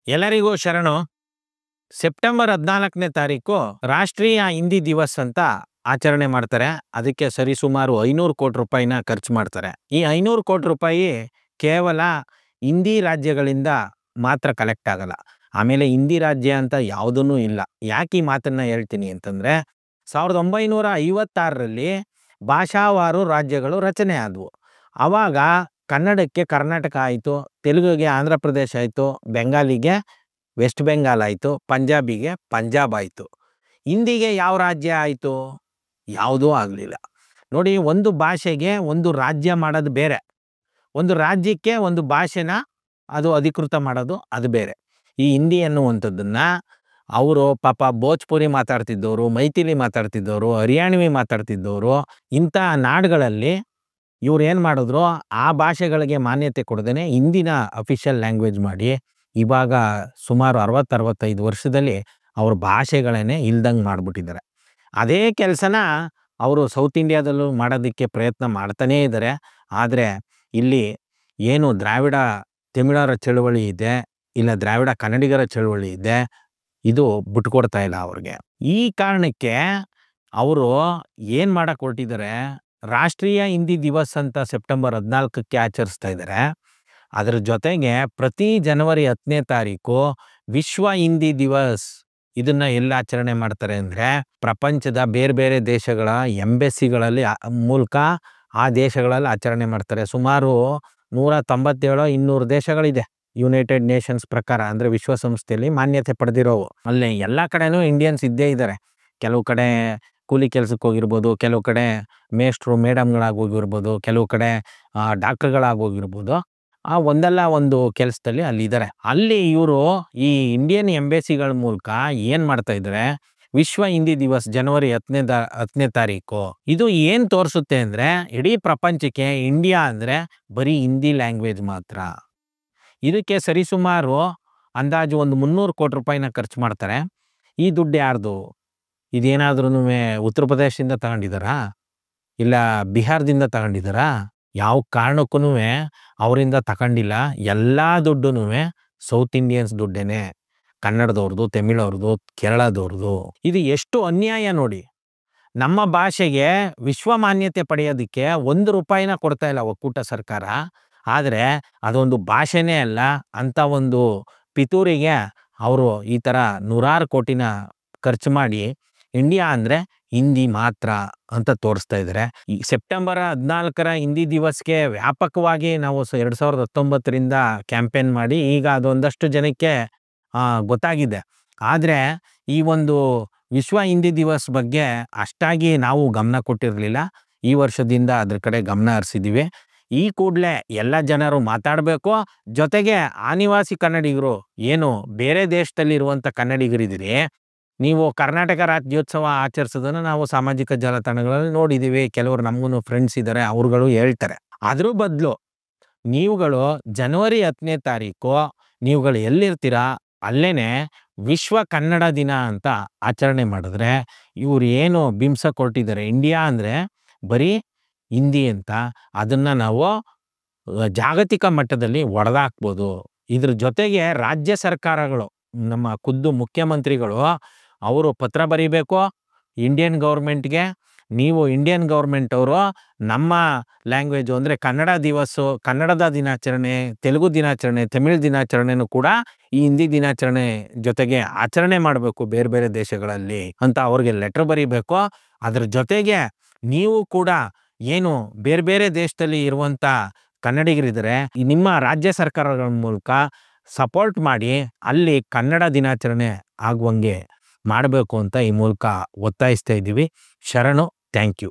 ಎಲ್ಲರಿಗೂ ಶರಣು. ಸೆಪ್ಟೆಂಬರ್ 14ನೇ ತಾರೀಕು ರಾಷ್ಟ್ರೀಯ ಹಿಂದಿ ದಿವಸ್ ಅಂತ ಆಚರಣೆ ಮಾಡ್ತಾರೆ. ಅದಕ್ಕೆ ಸರಿಸುಮಾರು 500 ಕೋಟಿ ರೂಪಾಯಿನ ಖರ್ಚು ಮಾಡ್ತಾರೆ. ಈ 500 ಕೋಟಿ ರೂಪಾಯಿ ಕೇವಲ ಹಿಂದಿ ರಾಜ್ಯಗಳಿಂದ ಮಾತ್ರ ಕಲೆಕ್ಟ್ ಆಗಲ್ಲ. ಆಮೇಲೆ ಹಿಂದಿ ರಾಜ್ಯ ಅಂತ ಯಾವುದೂ ಇಲ್ಲ. ಯಾಕೆ ಈ ಮಾತನ್ನ ಹೇಳ್ತೀನಿ ಅಂತಂದರೆ, 1956ರಲ್ಲಿ ಭಾಷಾವಾರು ರಾಜ್ಯಗಳು ರಚನೆ ಆದವು. ಆವಾಗ ಕನ್ನಡಕ್ಕೆ ಕರ್ನಾಟಕ ಆಯಿತು, ತೆಲುಗಿಗೆ ಆಂಧ್ರ ಪ್ರದೇಶ ಆಯಿತು, ಬೆಂಗಾಲಿಗೆ ವೆಸ್ಟ್ ಬೆಂಗಾಲ್ ಆಯಿತು, ಪಂಜಾಬಿಗೆ ಪಂಜಾಬ್ ಆಯಿತು. ಹಿಂದಿಗೆ ಯಾವ ರಾಜ್ಯ ಆಯಿತು? ಯಾವುದೂ ಆಗಲಿಲ್ಲ. ನೋಡಿ, ಒಂದು ಭಾಷೆಗೆ ಒಂದು ರಾಜ್ಯ ಮಾಡೋದು ಬೇರೆ, ಒಂದು ರಾಜ್ಯಕ್ಕೆ ಒಂದು ಭಾಷೆನ ಅದು ಅಧಿಕೃತ ಮಾಡೋದು ಅದು ಬೇರೆ. ಈ ಹಿಂದಿ ಅನ್ನುವಂಥದ್ದನ್ನು ಅವರು ಪಾಪ ಭೋಜ್ಪುರಿ ಮಾತಾಡ್ತಿದ್ದವರು, ಮೈಥಿಲಿ ಮಾತಾಡ್ತಿದ್ದವರು, ಹರಿಯಾಣವಿ ಮಾತಾಡ್ತಿದ್ದವರು, ಇಂಥ ನಾಡುಗಳಲ್ಲಿ ಇವ್ರು ಏನು ಮಾಡಿದ್ರು, ಆ ಭಾಷೆಗಳಿಗೆ ಮಾನ್ಯತೆ ಕೊಡದೇ ಹಿಂದಿನ ಅಫಿಷಿಯಲ್ ಲ್ಯಾಂಗ್ವೇಜ್ ಮಾಡಿ ಇವಾಗ ಸುಮಾರು 60-65 ವರ್ಷದಲ್ಲಿ ಅವ್ರ ಭಾಷೆಗಳನ್ನೇ ಇಲ್ದಂಗೆ ಮಾಡಿಬಿಟ್ಟಿದ್ದಾರೆ. ಅದೇ ಕೆಲಸನ ಅವರು ಸೌತ್ ಇಂಡಿಯಾದಲ್ಲೂ ಮಾಡೋದಕ್ಕೆ ಪ್ರಯತ್ನ ಮಾಡ್ತಾನೇ ಇದ್ದಾರೆ. ಆದರೆ ಇಲ್ಲಿ ಏನು ದ್ರಾವಿಡ ತಮಿಳರ ಚಳುವಳಿ ಇದೆ, ಇಲ್ಲ ದ್ರಾವಿಡ ಕನ್ನಡಿಗರ ಚಳುವಳಿ ಇದೆ, ಇದು ಬಿಟ್ಕೊಡ್ತಾ ಇಲ್ಲ ಅವ್ರಿಗೆ. ಈ ಕಾರಣಕ್ಕೆ ಅವರು ಏನು ಮಾಡಕ್ಕೆ ಹೊರಟಿದ್ದಾರೆ, ರಾಷ್ಟ್ರೀಯ ಹಿಂದಿ ದಿವಸ್ ಅಂತ ಸೆಪ್ಟೆಂಬರ್ 14ಕ್ಕೆ ಆಚರಿಸ್ತಾ ಇದ್ದಾರೆ. ಅದರ ಜೊತೆಗೆ ಪ್ರತಿ ಜನವರಿ 10ನೇ ತಾರೀಕು ವಿಶ್ವ ಹಿಂದಿ ದಿವಸ್ ಇದನ್ನ ಎಲ್ಲ ಆಚರಣೆ ಮಾಡ್ತಾರೆ ಅಂದರೆ, ಪ್ರಪಂಚದ ಬೇರೆ ಬೇರೆ ದೇಶಗಳ ಎಂಬೆಸಿಗಳಲ್ಲಿ ಮೂಲಕ ಆ ದೇಶಗಳಲ್ಲಿ ಆಚರಣೆ ಮಾಡ್ತಾರೆ. ಸುಮಾರು 197-200 ದೇಶಗಳಿದೆ ಯುನೈಟೆಡ್ ನೇಷನ್ಸ್ ಪ್ರಕಾರ, ಅಂದರೆ ವಿಶ್ವಸಂಸ್ಥೆಯಲ್ಲಿ ಮಾನ್ಯತೆ ಪಡೆದಿರೋವು. ಅಲ್ಲಿ ಎಲ್ಲ ಕಡೆನೂ ಇಂಡಿಯನ್ಸ್ ಇದ್ದೇ ಇದ್ದಾರೆ. ಕೆಲವು ಕಡೆ ಕೂಲಿ ಕೆಲಸಕ್ಕೆ ಹೋಗಿರ್ಬೋದು, ಕೆಲವು ಕಡೆ ಮೇಷ್ಟ್ರು ಮೇಡಮ್ಗಳಾಗಿ ಹೋಗಿರ್ಬೋದು, ಕೆಲವು ಕಡೆ ಡಾಕ್ಟರ್ಗಳಾಗಿ ಹೋಗಿರ್ಬೋದು. ಆ ಒಂದಲ್ಲ ಒಂದು ಕೆಲಸದಲ್ಲಿ ಅಲ್ಲಿದ್ದಾರೆ. ಅಲ್ಲಿ ಇವರು ಈ ಇಂಡಿಯನ್ ಎಂಬೆಸಿಗಳ ಮೂಲಕ ಏನು ಮಾಡ್ತಾ ಇದ್ದಾರೆ, ವಿಶ್ವ ಹಿಂದಿ ದಿವಸ್ ಜನವರಿ 10ನೇ ತಾರೀಕು ಇದು ಏನು ತೋರಿಸುತ್ತೆ ಅಂದರೆ, ಇಡೀ ಪ್ರಪಂಚಕ್ಕೆ ಇಂಡಿಯಾ ಅಂದರೆ ಬರೀ ಹಿಂದಿ ಲ್ಯಾಂಗ್ವೇಜ್ ಮಾತ್ರ. ಇದಕ್ಕೆ ಸರಿಸುಮಾರು ಅಂದಾಜು ಒಂದು 300 ಕೋಟಿ ರೂಪಾಯಿನ ಖರ್ಚು ಮಾಡ್ತಾರೆ. ಈ ದುಡ್ಡು ಯಾರ್ದು? ಇದೇನಾದ್ರೂ ಉತ್ತರ ಪ್ರದೇಶದಿಂದ ತಗೊಂಡಿದ್ದಾರಾ, ಇಲ್ಲ ಬಿಹಾರದಿಂದ ತಗೊಂಡಿದ್ದಾರಾ? ಯಾವ ಕಾರಣಕ್ಕೂ ಅವರಿಂದ ತಗೊಂಡಿಲ್ಲ. ಎಲ್ಲ ದುಡ್ಡು ಸೌತ್ ಇಂಡಿಯನ್ಸ್ ದುಡ್ಡೇನೆ, ಕನ್ನಡದವ್ರದ್ದು, ತಮಿಳವ್ರದ್ದು, ಕೇರಳದವ್ರದ್ದು. ಇದು ಎಷ್ಟು ಅನ್ಯಾಯ ನೋಡಿ. ನಮ್ಮ ಭಾಷೆಗೆ ವಿಶ್ವ ಮಾನ್ಯತೆ ಪಡೆಯೋದಕ್ಕೆ 1 ರೂಪಾಯಿನ ಕೊಡ್ತಾ ಇಲ್ಲ ಒಕ್ಕೂಟ ಸರ್ಕಾರ. ಆದರೆ ಅದೊಂದು ಭಾಷೆನೇ ಅಲ್ಲ ಅಂತ ಒಂದು ಪಿತೂರಿಗೆ ಅವರು ಈ ಥರ 100 ಕೋಟಿನ ಖರ್ಚು ಮಾಡಿ ಇಂಡಿಯಾ ಅಂದರೆ ಹಿಂದಿ ಮಾತ್ರ ಅಂತ ತೋರಿಸ್ತಾ ಇದ್ದಾರೆ. ಈ ಸೆಪ್ಟೆಂಬರ್ 14ರ ಹಿಂದಿ ದಿವಸ್ಗೆ ವ್ಯಾಪಕವಾಗಿ ನಾವು 2019ರಿಂದ ಕ್ಯಾಂಪೇನ್ ಮಾಡಿ ಈಗ ಅದೊಂದಷ್ಟು ಜನಕ್ಕೆ ಗೊತ್ತಾಗಿದೆ. ಆದರೆ ಈ ಒಂದು ವಿಶ್ವ ಹಿಂದಿ ದಿವಸ್ ಬಗ್ಗೆ ಅಷ್ಟಾಗಿ ನಾವು ಗಮನ ಕೊಟ್ಟಿರಲಿಲ್ಲ. ಈ ವರ್ಷದಿಂದ ಅದ್ರ ಕಡೆ ಗಮನ ಹರಿಸಿದ್ದೀವಿ. ಈ ಕೂಡಲೇ ಎಲ್ಲ ಜನರು ಮಾತಾಡಬೇಕು. ಜೊತೆಗೆ ಆನಿವಾಸಿ ಕನ್ನಡಿಗರು, ಏನು ಬೇರೆ ದೇಶದಲ್ಲಿರುವಂಥ ಕನ್ನಡಿಗರಿದ್ದೀರಿ, ನೀವು ಕರ್ನಾಟಕ ರಾಜ್ಯೋತ್ಸವ ಆಚರಿಸೋದನ್ನು ನಾವು ಸಾಮಾಜಿಕ ಜಾಲತಾಣಗಳಲ್ಲಿ ನೋಡಿದ್ದೀವಿ. ಕೆಲವರು ನಮಗೂ ಫ್ರೆಂಡ್ಸ್ ಇದ್ದಾರೆ, ಅವ್ರುಗಳು ಹೇಳ್ತಾರೆ. ಅದ್ರ ಬದಲು ನೀವುಗಳು ಜನವರಿ 10ನೇ ತಾರೀಕು ನೀವುಗಳು ಎಲ್ಲಿರ್ತೀರಾ ಅಲ್ಲೇ ವಿಶ್ವ ಕನ್ನಡ ದಿನ ಅಂತ ಆಚರಣೆ ಮಾಡಿದ್ರೆ, ಇವ್ರು ಏನು ಬಿಂಸ ಕೊಟ್ಟಿದ್ದಾರೆ ಇಂಡಿಯಾ ಅಂದರೆ ಬರೀ ಹಿಂದಿ ಅಂತ, ಅದನ್ನು ನಾವು ಜಾಗತಿಕ ಮಟ್ಟದಲ್ಲಿ ಒಡೆದಾಕ್ಬೋದು. ಇದ್ರ ಜೊತೆಗೆ ರಾಜ್ಯ ಸರ್ಕಾರಗಳು, ನಮ್ಮ ಖುದ್ದು ಮುಖ್ಯಮಂತ್ರಿಗಳು ಅವರು ಪತ್ರ ಬರೀಬೇಕು ಇಂಡಿಯನ್ ಗೌರ್ಮೆಂಟ್ಗೆ. ನೀವು ಇಂಡಿಯನ್ ಗೌರ್ಮೆಂಟ್ ಅವರು ನಮ್ಮ ಲ್ಯಾಂಗ್ವೇಜು ಅಂದರೆ ಕನ್ನಡ ದಿವಸ್ಸು, ಕನ್ನಡದ ದಿನಾಚರಣೆ, ತೆಲುಗು ದಿನಾಚರಣೆ, ತಮಿಳ್ ದಿನಾಚರಣೆನೂ ಕೂಡ ಈ ಹಿಂದಿ ದಿನಾಚರಣೆ ಜೊತೆಗೆ ಆಚರಣೆ ಮಾಡಬೇಕು ಬೇರೆ ಬೇರೆ ದೇಶಗಳಲ್ಲಿ ಅಂತ ಅವ್ರಿಗೆ ಲೆಟ್ರ್ ಬರೀಬೇಕು. ಅದ್ರ ಜೊತೆಗೆ ನೀವು ಕೂಡ ಏನು ಬೇರೆ ಬೇರೆ ದೇಶದಲ್ಲಿ ಇರುವಂಥ ಕನ್ನಡಿಗರಿದ್ದಾರೆ, ನಿಮ್ಮ ರಾಜ್ಯ ಸರ್ಕಾರಗಳ ಮೂಲಕ ಸಪೋರ್ಟ್ ಮಾಡಿ ಅಲ್ಲಿ ಕನ್ನಡ ದಿನಾಚರಣೆ ಆಗುವಂಗೆ ಮಾಡಬೇಕು ಅಂತ ಈ ಮೂಲಕ ಒತ್ತಾಯಿಸ್ತಾ ಇದ್ದೀವಿ. ಶರಣು. Thank you.